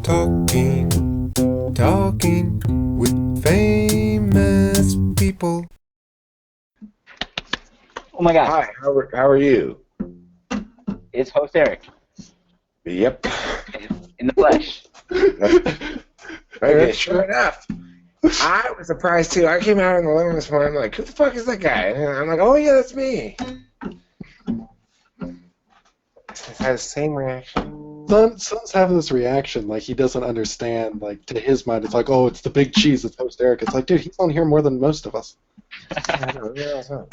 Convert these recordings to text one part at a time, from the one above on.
Talking with famous people. Oh my gosh, Hi, how are you? it's host Eric Yep. in the flesh. Okay, sure enough. I was surprised too. I came out in the living room this morning. I'm like, who the fuck is that guy? And I'm like, oh yeah, that's me. I had the same reaction. Son's having this reaction like he doesn't understand. Like to his mind, it's like, oh, it's the big cheese. It's host Eric. It's like, dude, he's on here more than most of us. I don't know.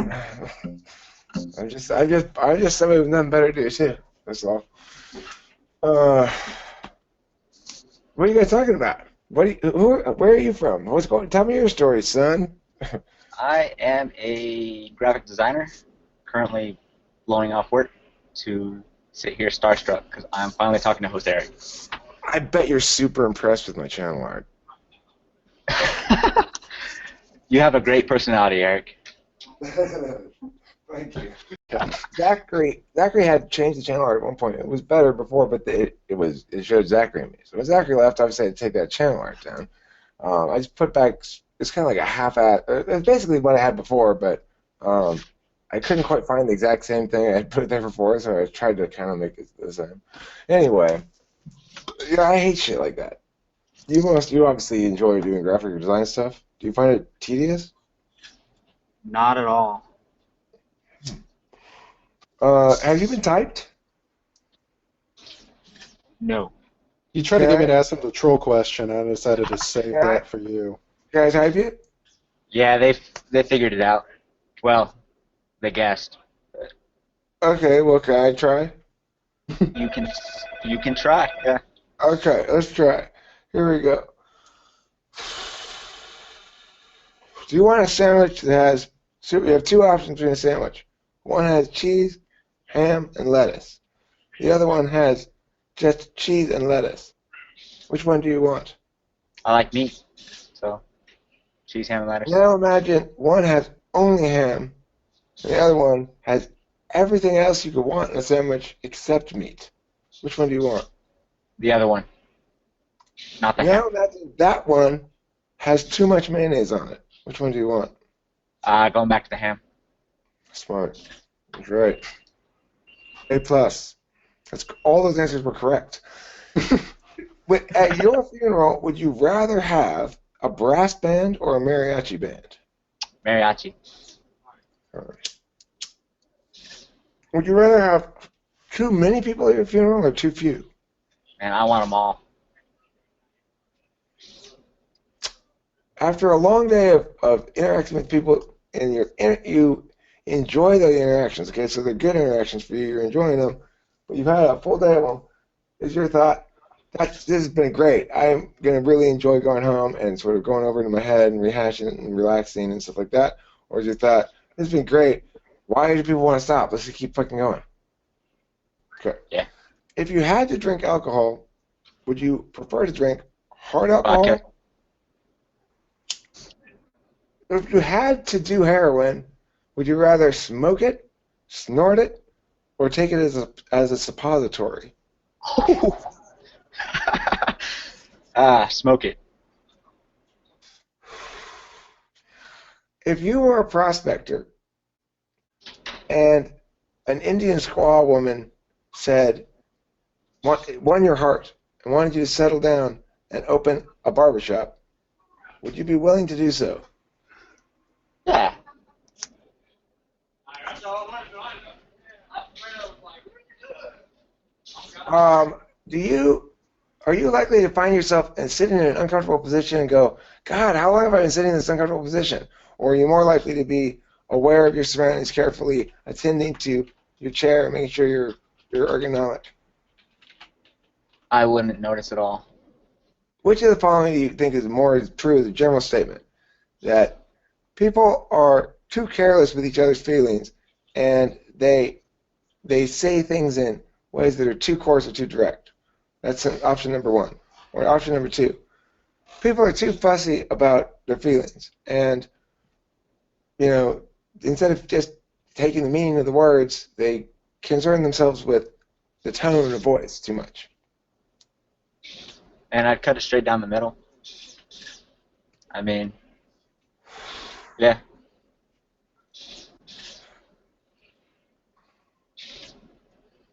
I'm just somebody with nothing better to do too. That's all. What are you guys talking about? Where are you from? What's going? Tell me your story, son. I am a graphic designer, currently blowing off work to sit here starstruck because I'm finally talking to host Eric. I bet you're super impressed with my channel art. You have a great personality, Eric. Thank you. Zachary had changed the channel art at one point. It was better before, but it showed Zachary and me. So when Zachary left, obviously I had to take that channel art down. I just put back. It's kind of like a half-ass. It's basically what I had before, but I couldn't quite find the exact same thing I had put it there before, so I tried to kind of make it the same. Anyway, yeah, I hate shit like that. You obviously enjoy doing graphic design stuff. Do you find it tedious? Not at all. Have you been typed? No. You tried to get me to ask him the troll question, and I decided to save that for you. Can I type you? Yeah, they figured it out. Well, they guessed. Okay, well, can I try? You can try. Yeah. Okay, let's try. Here we go. Do you want a sandwich that has... So we have two options in a sandwich. One has cheese, ham, and lettuce. The other one has just cheese and lettuce. Which one do you want? I like meat, so cheese, ham, and lettuce. Now imagine one has only ham, and the other one has everything else you could want in a sandwich except meat. Which one do you want? The other one. Not the ham. Now imagine that one has too much mayonnaise on it. Which one do you want? Going back to the ham. Smart. That's right. A plus. All those answers were correct. At your funeral, would you rather have a brass band or a mariachi band? Mariachi. All right. Would you rather have too many people at your funeral or too few? And I want them all. After a long day of interacting with people, and you enjoy the interactions, okay, so they're good interactions for you, you're enjoying them, but you've had a full day of them, is your thought, this has been great, I'm going to really enjoy going home and sort of going over into my head and rehashing it and relaxing and stuff like that, or is your thought, this has been great, why do people want to stop? Let's just keep fucking going. Okay. Yeah. If you had to drink alcohol, would you prefer to drink hard alcohol? Vodka. If you had to do heroin, would you rather smoke it, snort it, or take it as a suppository? Smoke it. If you were a prospector and an Indian squaw woman said, won your heart and wanted you to settle down and open a barbershop, would you be willing to do so? Yeah. Are you likely to find yourself and sitting in an uncomfortable position and go, God, how long have I been sitting in this uncomfortable position? Or are you more likely to be aware of your surroundings, carefully attending to your chair and making sure you're ergonomic? I wouldn't notice at all. Which of the following do you think is more true of the general statement? That people are too careless with each other's feelings and they say things in ways that are too coarse or too direct. That's option number one. Or option number two. People are too fussy about their feelings and, instead of just taking the meaning of the words, they concern themselves with the tone of the voice too much. And I'd cut it straight down the middle. I mean, yeah.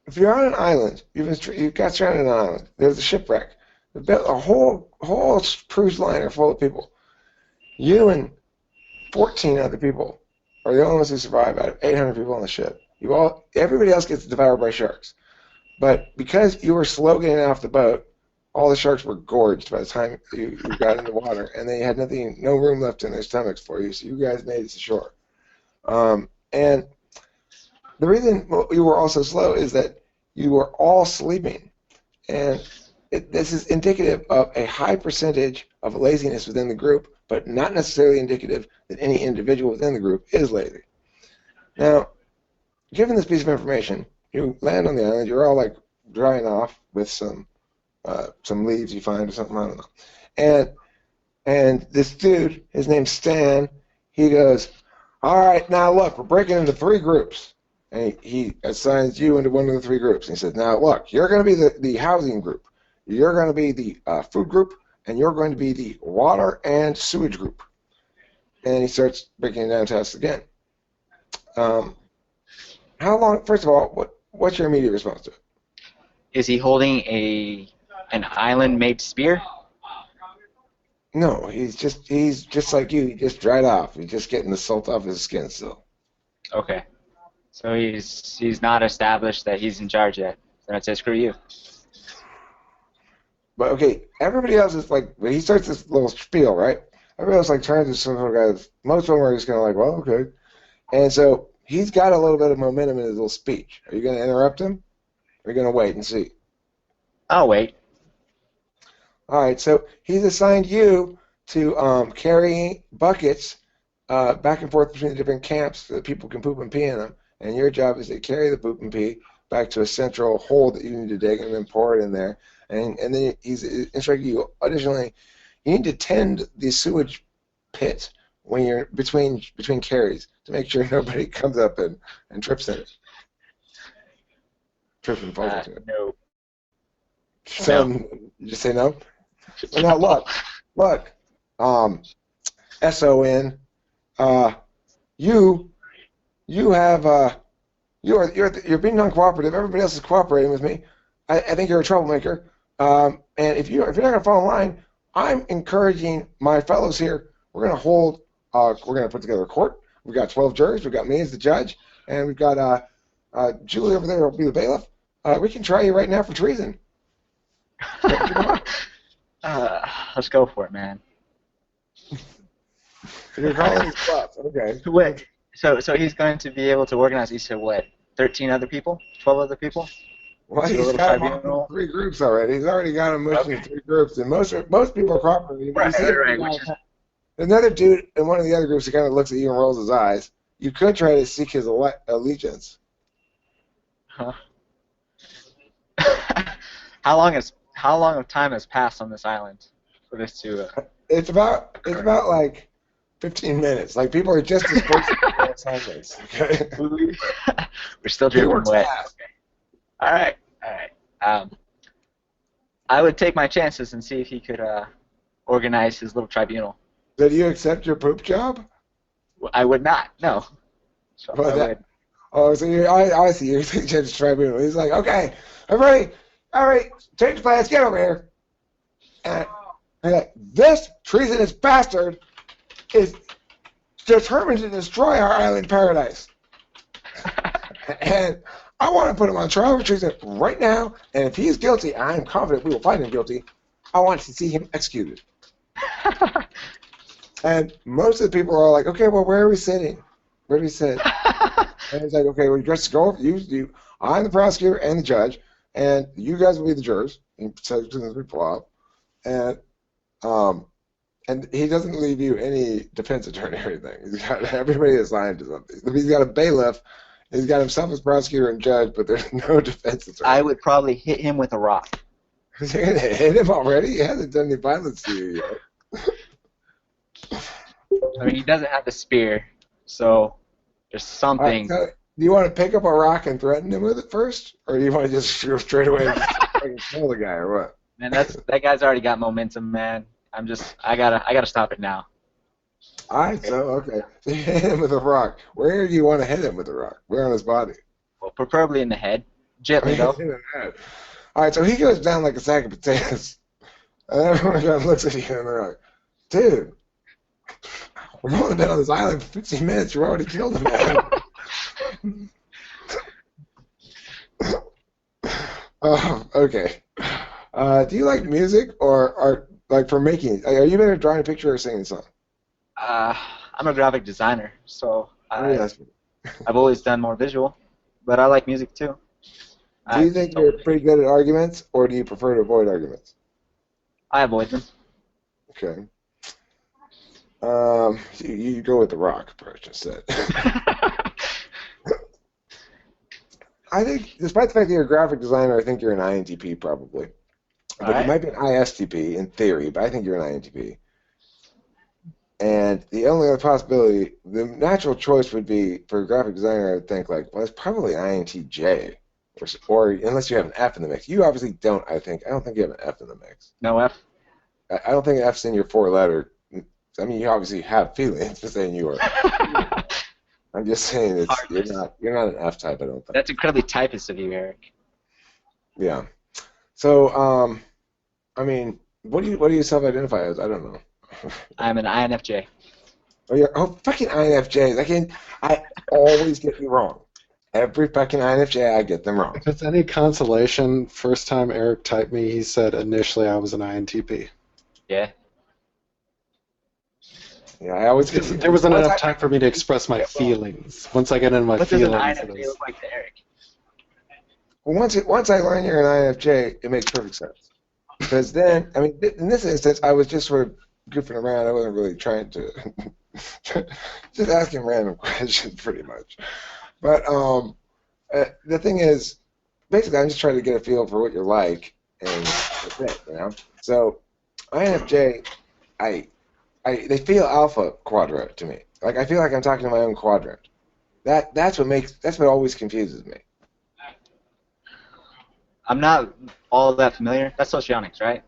If you're on an island, you've got stranded on an island. There's a shipwreck. A whole cruise liner full of people. You and 14 other people are the only ones who survive out of 800 people on the ship. Everybody else gets devoured by sharks. But because you were slow getting off the boat, all the sharks were gorged by the time you got in the water, and they had no room left in their stomachs for you, so you guys made it to shore. And the reason you were also slow is that you were all sleeping. And this is indicative of a high percentage of laziness within the group, but not necessarily indicative that any individual within the group is lazy. Now, given this piece of information, you land on the island, you're all like drying off with some leaves you find or something, I don't know. And this dude, his name's Stan, he goes, all right, now look, we're breaking into 3 groups. And he assigns you into one of the 3 groups. And he says, now look, you're going to be the housing group. You're going to be the food group, and you're going to be the water and sewage group. And he starts breaking it down to us again. How long, first of all, what's your immediate response to it? Is he holding an island-made spear? No, he's just like you. He just dried off. He's just getting the salt off his skin still. Okay. So he's not established that he's in charge yet. So I'd say screw you. But okay, everybody else is like, he starts this little spiel, right? Everybody else like turns to some of the guys. Most of them are just kind of like, well, okay. And so he's got a little bit of momentum in his little speech. Are you going to interrupt him? Or are you going to wait and see? I'll wait. All right, so he's assigned you to carry buckets back and forth between the different camps so that people can poop and pee in them. And your job is to carry the poop and pee back to a central hole that you need to dig and then pour it in there. And then he's instructing you, additionally, you need to tend the sewage pit when you're between carries to make sure nobody comes up and trips in it. Trips and falls into it. No. So, No. you just say no? Well, now look, SON, you're being non-cooperative. Everybody else is cooperating with me. I think you're a troublemaker. And if you're not going to fall in line, I'm encouraging my fellows here. We're going to put together a court. We've got 12 jurors. We've got me as the judge, and we've got Julie over there will be the bailiff. We can try you right now for treason. Let's go for it, man. You're calling these bluffs. Okay. Wait. So he's going to be able to organize, you said, what, 13 other people? 12 other people? Well, So a he's little got them tribunal? all in 3 groups already. He's already got them moved in 3 groups, and most people are cooperating. Right. Another dude in one of the other groups who kind of looks at you and rolls his eyes. You could try to seek his allegiance. Huh. How long of time has passed on this island for this to? It's about like 15 minutes. Like people are just dispersed on assignments. Okay. We're still dripping wet. All right. I would take my chances and see if he could organize his little tribunal. Did you accept your poop job? I would not. No. So Well, so I see. You're taking Judge Tribunal. He's like, okay, everybody, all right, change plans, get over here. And like, this treasonous bastard is determined to destroy our island paradise. And I want to put him on trial for treason right now. And if he is guilty, I'm confident we will find him guilty. I want to see him executed. And most of the people are like, okay, well, where are we sitting? Where do we sit? And it's like, okay, well, just go. I'm the prosecutor and the judge, and you guys will be the jurors. And so the people up, and he doesn't leave you any defense attorney or anything. He's got everybody assigned to something. He's got a bailiff. He's got himself as prosecutor and judge, but there's no defense attorney. I would probably hit him with a rock. You're gonna hit him already? He hasn't done any violence to you yet. I mean, he doesn't have the spear, so there's something. Right, so do you want to pick up a rock and threaten him with it first, or do you want to just go straight away and kill the guy, or what? Man, that guy's already got momentum, man. I gotta stop it now. Alright, so okay. So you hit him with a rock. Where do you want to hit him with a rock? Where on his body? Well, preferably in the head. I Gently mean, though. hit him in the head. Alright, so he goes down like a sack of potatoes. And everyone kind of looks at you and they're like, dude, we've only been on this island for 15 minutes. You already killed him, man. Oh, okay. Do you like music or art, like for making? Are you better drawing a picture or singing a song? I'm a graphic designer, so Oh, yes. I've always done more visual, but I like music too. Do you think you're pretty good at arguments, or do you prefer to avoid arguments? I avoid them. Okay. You go with the rock approach instead. I think, despite the fact that you're a graphic designer, I think you're an INTP probably. But Alright. you might be an ISTP in theory, but I think you're an INTP. And the only other possibility, the natural choice would be for a graphic designer, I would think like, well, it's probably an INTJ, or unless you have an F in the mix. You obviously don't. I don't think you have an F in the mix. No F. I don't think F's in your four-letter. I mean, you obviously have feelings, just saying you are. I'm just saying you're not an F type. I don't think. That's incredibly typist of you, Eric. Yeah. So, I mean, what do you self-identify as? I don't know. I'm an INFJ. Fucking INFJs. I always get you wrong. Every fucking INFJ, I get them wrong. If it's any consolation, first time Eric typed me, he said initially I was an INTP. Yeah. Yeah, I always get. There wasn't enough time for me to express my feelings. Once I get into my What does feelings, an INFJ look like to Eric? Well, once I learn you're an INFJ, it makes perfect sense. Because then, I mean, in this instance, I was just sort of goofing around. I wasn't really trying to, just asking random questions, pretty much. But the thing is, basically, I'm just trying to get a feel for what you're like, and that's it, you know. So, INFJ, they feel alpha quadrant to me. Like I feel like I'm talking to my own quadrant. That's what always confuses me. I'm not all that familiar. That's socionics, right?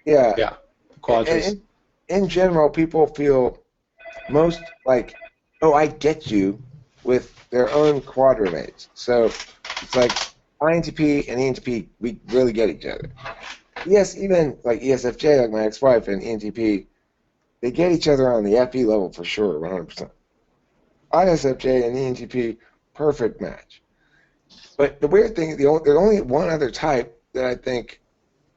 Yeah. Yeah. Quadrants. In general, people feel most like, oh, I get you, with their own quadramates. So it's like INTP and ENTP, we really get each other. Yes, even like ESFJ, like my ex-wife, and ENTP, they get each other on the FE level for sure, 100%. ISFJ and ENTP, perfect match. But the weird thing, there's only one other type that I think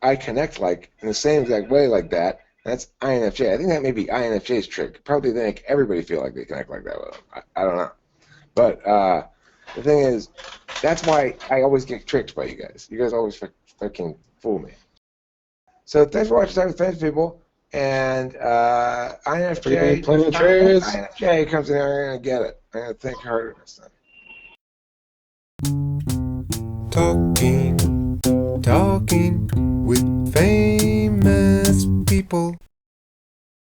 I connect like in the same exact way like that. And that's INFJ. I think that may be INFJ's trick. Probably they make everybody feel like they connect like that with them. I don't know. But the thing is, that's why I always get tricked by you guys. You guys always fucking fool me. So thanks for watching Time with Famous People. And INFJ, INFJ comes in here, I'm going to get it. I'm going to think harder this time. Talking with famous people.